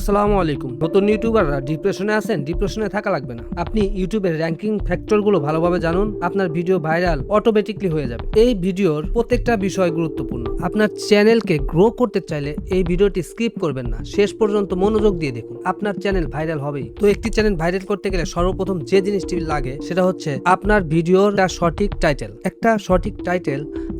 আসসালামু আলাইকুম। নতুন ইউটিউবাররা ডিপ্রেশনে আছেন? ডিপ্রেশনে থাকা লাগবে না। আপনি ইউটিউবের র্যাঙ্কিং ফ্যাক্টরগুলো ভালোভাবে জানুন, আপনার ভিডিও ভাইরাল অটোমেটিকলি হয়ে যাবে। এই ভিডিওর প্রত্যেকটা বিষয় গুরুত্বপূর্ণ। আপনার চ্যানেলকে গ্রো করতে চাইলে এই ভিডিওটি স্কিপ করবেন না, শেষ পর্যন্ত মনোযোগ দিয়ে দেখুন। আপনার চ্যানেল ভাইরাল হবেই। তো একটি চ্যানেল ভাইরাল করতে গেলে সর্বপ্রথম যে জিনিসটি লাগে সেটা হচ্ছে আপনার ভিডিওর সঠিক টাইটেল। একটা সঠিক টাইটেল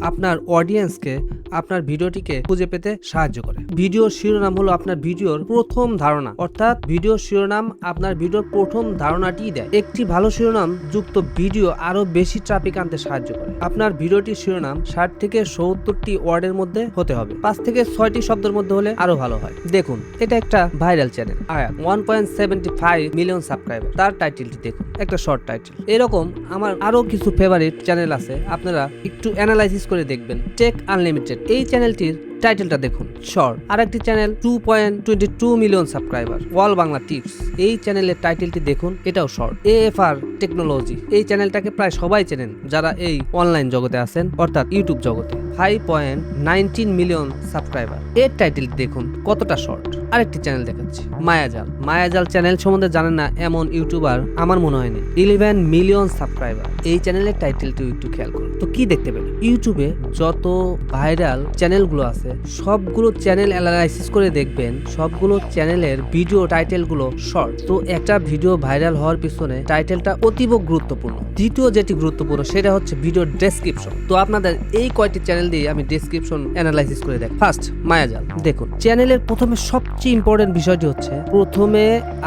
আপনার অডিয়েন্সকে আপনার ভিডিওটিকে খুঁজে পেতে সাহায্য করে। ভিডিওর শিরোনাম হলো আপনার ভিডিওর প্রথম ধারণা, অর্থাৎ ভিডিওর শিরোনাম আপনার ভিডিওর প্রথম ধারণাটি দেয়। একটি ভালো শিরোনাম যুক্ত ভিডিও আরো বেশি ট্রাফিক আনতে সাহায্য করে। আপনার ভিডিওটির শিরোনাম 60 থেকে 70টি ওয়ার্ডের মধ্যে হতে হবে। 5 থেকে 6টি শব্দের মধ্যে হলে আরো ভালো হয়। দেখুন, এটা একটা ভাইরাল চ্যানেল, আয়াত 1.75 মিলিয়ন সাবস্ক্রাইবার। তার টাইটেলটি দেখুন, একটা শর্ট টাইটেল। এরকম আমার আরো কিছু ফেভারিট চ্যানেল আছে, আপনারা একটু অ্যানালাইসিস করে দেখবেন। টেক আনলিমিটেড, এই চ্যানেলটির টাইটেলটা দেখুন, শর্ট। আরেকটি channel 2.22 million subscriber, all Bangla tips. এই চ্যানেলের টাইটেলটি দেখুন, এটাও শর্ট। AFR টেকনোলজি, এই চ্যানেলটাকে প্রায় সবাই চেনেন যারা এই অনলাইন জগতে আছেন, অর্থাৎ ইউটিউব জগতে। 5.19 মিলিয়ন সাবস্ক্রাইবার। এর টাইটেলটি দেখুন কতটা শর্ট। আরেকটি চ্যানেল দেখাচ্ছি, মায়াজাল। মায়াজাল চ্যানেল সম্বন্ধে জানেন না এমন ইউটিউবার আমার মনে হয়নি। 11 মিলিয়ন সাবস্ক্রাইবার। এই চ্যানেলের টাইটেলটিও একটু খেয়াল করুন। তো কি দেখতে পেলেন? ইউটিউবে যত ভাইরাল চ্যানেলগুলো আছে সবগুলো চ্যানেল অ্যানালাইসিস করে দেখবেন সবগুলো চ্যানেলের ভিডিও টাইটেলগুলো শর্ট। তো একটা ভিডিও ভাইরাল হওয়ার পিছনে টাইটেলটা অতীব গুরুত্বপূর্ণ। দ্বিতীয় যেটি গুরুত্বপূর্ণ সেটা হচ্ছে ভিডিওর ডেসক্রিপশন। তো আপনাদের এই কয়টি চ্যানেল দিয়ে আমি ডেসক্রিপশন অ্যানালাইসিস করে দেখি। ফার্স্ট, মায়াজাল। দেখুন, চ্যানেলের প্রথমে সবচেয়ে ইম্পর্টেন্ট বিষয়টি হচ্ছে প্রথমে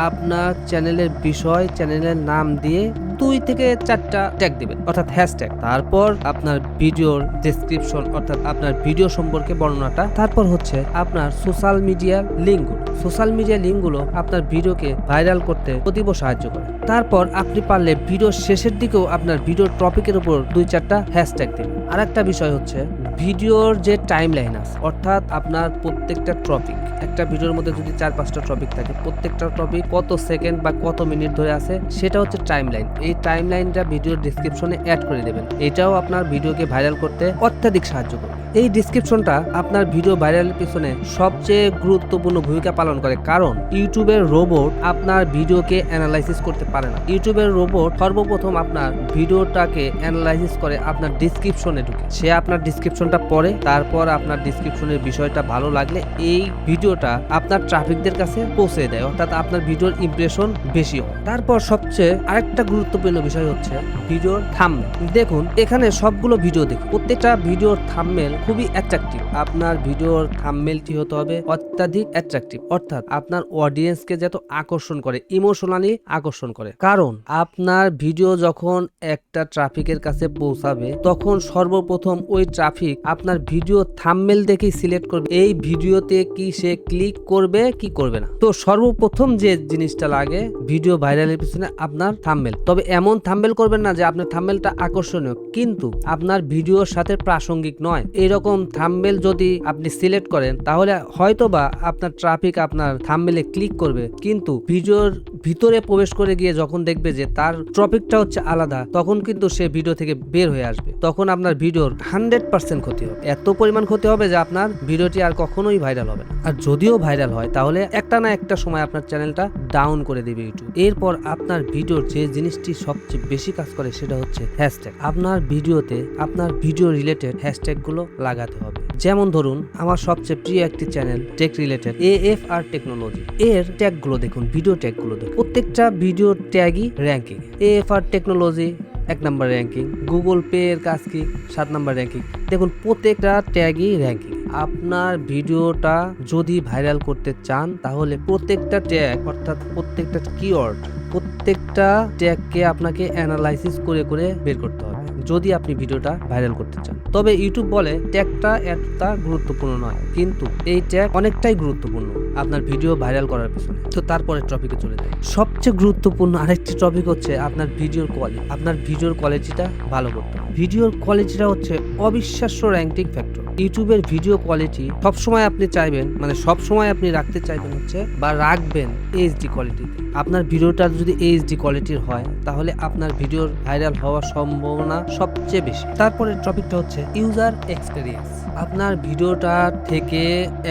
আপনার চ্যানেলের বিষয়, চ্যানেলের নাম দিয়ে 2 থেকে 4টা ট্যাগ দিবেন, অর্থাৎ হ্যাশট্যাগ। তারপর আপনার ভিডিওর ডেসক্রিপশন, অর্থাৎ আপনার ভিডিও সম্পর্কে বর্ণনাটা। তারপর হচ্ছে আপনার সোশ্যাল মিডিয়ার লিঙ্কগুলো। সোশ্যাল মিডিয়া লিঙ্কগুলো আপনার ভিডিওকে ভাইরাল করতে অতীব সাহায্য করে। তারপর আপনি পারলে ভিডিওর শেষের দিকেও আপনার ভিডিওর টপিকের উপর 2-4টা হ্যাশট্যাগ দিন। আরেকটা বিষয় হচ্ছে ভিডিওর যে টাইম লাইন আছে, অর্থাৎ আপনার প্রত্যেকটা টপিক, একটা ভিডিওর মধ্যে যদি 4-5টা টপিক থাকে, প্রত্যেকটা টপিক কত সেকেন্ড বা কত মিনিট ধরে আছে সেটা হচ্ছে টাইম লাইন। এই টাইম লাইনটা ভিডিওর ডেসক্রিপশনে অ্যাড করে দেবেন। এটাও আপনার ভিডিওকে ভাইরাল করতে অত্যাধিক সাহায্য করবে। এই ডেসক্রিপশনটা আপনার ভিডিও ভাইরালের পিছনে সবচেয়ে গুরুত্বপূর্ণ ভূমিকা পালন করে, কারণ ইউটিউবের রোবট আপনার ভিডিওকে অ্যানালাইসিস করতে পারে না। ইউটিউবের রোবট সর্বপ্রথম আপনার ভিডিওটাকে অ্যানালাইসিস করে আপনার ডেসক্রিপশনে ঢুকে। সে আপনার ডেসক্রিপশনটা পড়ে, তারপর আপনার ডেসক্রিপশনের বিষয়টা ভালো লাগলে এই ভিডিওটা আপনার ট্রাফিকদের কাছে পৌঁছে দেয়, অর্থাৎ আপনার ভিডিওর ইমপ্রেশন বেশি হয়। তারপর সবচেয়ে আরেকটা গুরুত্বপূর্ণ বিষয় হচ্ছে ভিডিওর থাম্বনেল। দেখুন, এখানে সবগুলো ভিডিও দেখুন, প্রত্যেকটা ভিডিওর থাম্বনেল খুবই অ্যাট্রাকটিভ। আপনার ভিডিওর থাম্বনেলটি হতে হবে অত্যাধিক অ্যাট্রাকটিভ, অর্থাৎ আপনার অডিয়েন্সকে যত আকর্ষণ করে, ইমোশনালি আকর্ষণ করে। কারণ আপনার ভিডিও যখন একটা ট্রাফিকের কাছে পৌঁছাবে তখন সর্বপ্রথম ওই ট্রাফিক আপনার ভিডিও থাম্বনেল দেখেই সিলেক্ট করবে এই ভিডিওতে কি সে ক্লিক করবে কি করবে না। তো সর্বপ্রথম যে জিনিসটা লাগে ভিডিও ভাইরালের পিছনে আপনার থাম্বনেল। তবে এমন থাম্বনেল করবেন না যে আপনার থাম্বনেলটা আকর্ষণীয় কিন্তু আপনার ভিডিওর সাথে প্রাসঙ্গিক নয়। এরকম থাম্বনেল যদি আপনি সিলেক্ট করেন তাহলে হয়তোবা আপনার ট্রাফিক আপনার থাম্বনেলে ক্লিক করবে, কিন্তু ভিডিওর ভিতরে প্রবেশ করে গিয়ে যখন দেখবে যে তার টপিকটা হচ্ছে আলাদা, তখন কিন্তু সে ভিডিও থেকে বের হয়ে আসবে। তখন আপনার ভিডিওর 100% ক্ষতি হবে। এত পরিমাণ ক্ষতি হবে যে আপনার ভিডিওটি আর কখনোই ভাইরাল হবে না। আর যদিও ভাইরাল হয় তাহলে একটা না একটা সময় আপনার চ্যানেলটা ডাউন করে দিবে ইউটিউব। এরপর আপনার ভিডিওর যে জিনিসটি সবচেয়ে বেশি কাজ করে সেটা হচ্ছে হ্যাশট্যাগ। আপনার ভিডিওতে আপনার ভিডিও রিলেটেড হ্যাশট্যাগ গুলো লাগাতে হবে। যেমন ধরুন, আমার সবচেয়ে প্রিয় একটি channel tech related, AFR technology. এর ট্যাগ গুলো দেখুন, ভিডিও ট্যাগ গুলো দেখুন, প্রত্যেকটা ভিডিও ট্যাগই র্যাঙ্কিং। AFR টেকনোলজি 1 নম্বর র্যাঙ্কিং, গুগল পে এর কাজ কি 7 নম্বর র্যাঙ্কিং। দেখুন, প্রত্যেকটা ট্যাগই র্যাঙ্কিং। আপনার ভিডিওটা যদি ভাইরাল করতে চান তাহলে প্রত্যেকটা ট্যাগ, অর্থাৎ প্রত্যেকটা কিওয়ার্ড, প্রত্যেকটা ট্যাগকে আপনাকে অ্যানালাইসিস করে করে বের করতে হবে যদি আপনি ভিডিওটা ভাইরাল করতে চান। তবে ইউটিউব বলে ট্যাগটা এতটা গুরুত্বপূর্ণ নয়, কিন্তু এই ট্যাগ অনেকটাই গুরুত্বপূর্ণ আপনার ভিডিও ভাইরাল করার পিছনে। তো তারপরে টপিকে চলে যায়। সবচেয়ে গুরুত্বপূর্ণ আরেকটি টপিক হচ্ছে আপনার ভিডিওর কোয়ালিটি। আপনার ভিডিওর কোয়ালিটিটা ভালো করতে হবে। ভিডিওর কোয়ালিটিটা হচ্ছে অবিশ্বাস্য র্যাঙ্কিং ফ্যাক্টর। ইউটিউবের ভিডিও কোয়ালিটি সবসময় আপনি চাইবেন, মানে সবসময় আপনি রাখতে চাইবেন হচ্ছে বা রাখবেন এইচডি কোয়ালিটিতে। আপনার ভিডিওটা যদি এইচডি কোয়ালিটির হয় তাহলে আপনার ভিডিওর ভাইরাল হওয়ার সম্ভাবনা সবচেয়ে বেশি। তারপরে টপিকটা হচ্ছে ইউজার এক্সপেরিয়েন্স। আপনার ভিডিওটা থেকে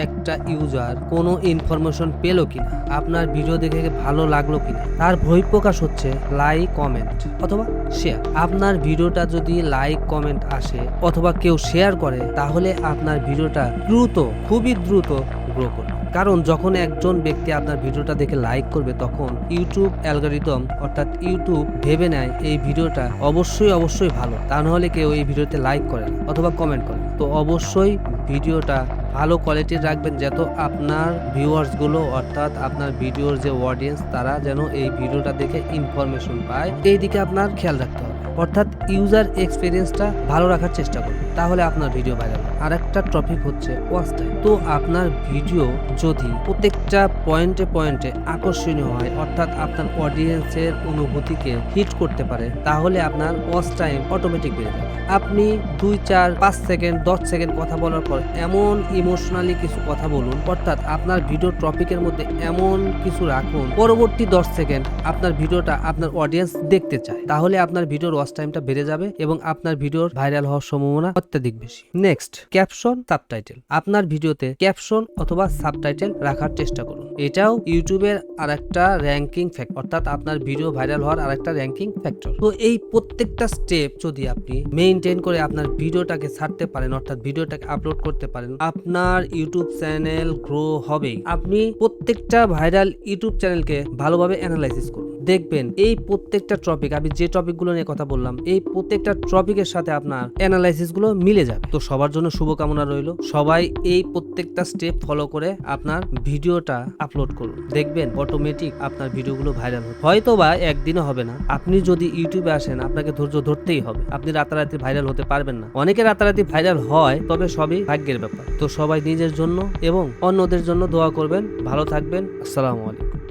একটা ইউজার কোনো ইনফরমেশন পেলো কিনা, আপনার ভিডিও দেখে ভালো লাগলো কিনা, তার বহিঃপ্রকাশ হচ্ছে লাইক, কমেন্ট অথবা শেয়ার। আপনার ভিডিওটা যদি লাইক, কমেন্ট আসে অথবা কেউ শেয়ার করে তাহলে আপনার ভিডিওটা খুবই দ্রুত গ্রো করবে। কারণ যখন একজন ব্যক্তি আপনার ভিডিওটা দেখে লাইক করবে তখন ইউটিউব অ্যালগরিদম অর্থাৎ ইউটিউব ভেবে নেয় এই ভিডিওটা অবশ্যই ভালো, তা নাহলে কেউ এই ভিডিওতে লাইক করে না অথবা কমেন্ট করে। তো অবশ্যই ভিডিওটা ভালো কোয়ালিটির রাখবেন যাতে আপনার ভিউয়ার্স গুলো অর্থাৎ আপনার ভিডিওর যে অডিয়েন্স তারা যেন এই ভিডিওটা দেখে ইনফরমেশন পায়, এই দিকে আপনার খেয়াল রাখতে হবে। অর্থাৎ ইউজার এক্সপিরিয়েন্সটা ভালো রাখার চেষ্টা করুন, তাহলে আপনার ভিডিও ভাইরাল হবে। আর একটা টপিক হচ্ছে ওয়াচ টাইম। তো আপনার ভিডিও যদি প্রত্যেকটা পয়েন্টে আকর্ষণীয় হয় অর্থাৎ আপনার অডিয়েন্সের অনুভূতিকে হিট করতে পারে তাহলে আপনার ওয়াচ টাইম অটোমেটিক বেড়ে যাবে। আপনি 2, 4, 5 সেকেন্ড 10 সেকেন্ড কথা বলার পর এমন ইমোশনালি কিছু কথা বলুন, অর্থাৎ আপনার ভিডিও টপিকের মধ্যে এমন কিছু রাখুন পরবর্তী 10 সেকেন্ড আপনার ভিডিওটা আপনার অডিয়েন্স দেখতে চায়, তাহলে আপনার ভিডিওর ওয়াচ টাইমটা বেড়ে যাবে এবং আপনার ভিডিওর ভাইরাল হওয়ার সম্ভাবনা অত্যাধিক বেশি। Next, caption, subtitle. আপনার ভিডিওতে ক্যাপশন অথবা সাবটাইটেল রাখার চেষ্টা করুন। এটাও ইউটিউবের আরেকটা র্যাঙ্কিং ফ্যাক্টর, অর্থাৎ আপনার ভিডিও ভাইরাল হওয়ার আরেকটা র্যাঙ্কিং ফ্যাক্টর। তো এই প্রত্যেকটা স্টেপ যদি আপনি মেইনটেইন করে আপনার ভিডিওটাকে ছাড়তে পারেন অর্থাৎ ভিডিওটাকে আপলোড করতে পারেন, আপনার ইউটিউব চ্যানেল গ্রো হবে। আপনি প্রত্যেকটা ভাইরাল ইউটিউব চ্যানেলকে ভালোভাবে অ্যানালাইসিস করুন, দেখবেন এই প্রত্যেকটা টপিক, আমি যে টপিকগুলো নিয়ে কথা বললাম এই প্রত্যেকটা টপিকের সাথে আপনার অ্যানালাইসিস গুলো মিলে যাবে। তো সবার জন্য শুভকামনা রইল, সবাই এই প্রত্যেকটা স্টেপ ফলো করে আপনার ভিডিওটা আপলোড করুন, দেখবেন অটোমেটিক আপনার ভিডিওগুলো ভাইরাল হবে। হয়তো বা একদিনও হবে না, আপনি যদি ইউটিউবে আসেন আপনাকে ধৈর্য ধরতেই হবে। আপনি রাতারাতি ভাইরাল হতে পারবেন না, অনেকে রাতারাতি ভাইরাল হয়, তবে সবই ভাগ্যের ব্যাপার। তো সবাই নিজের জন্য এবং অন্যদের জন্য দোয়া করবেন, ভালো থাকবেন। আসসালামু আলাইকুম।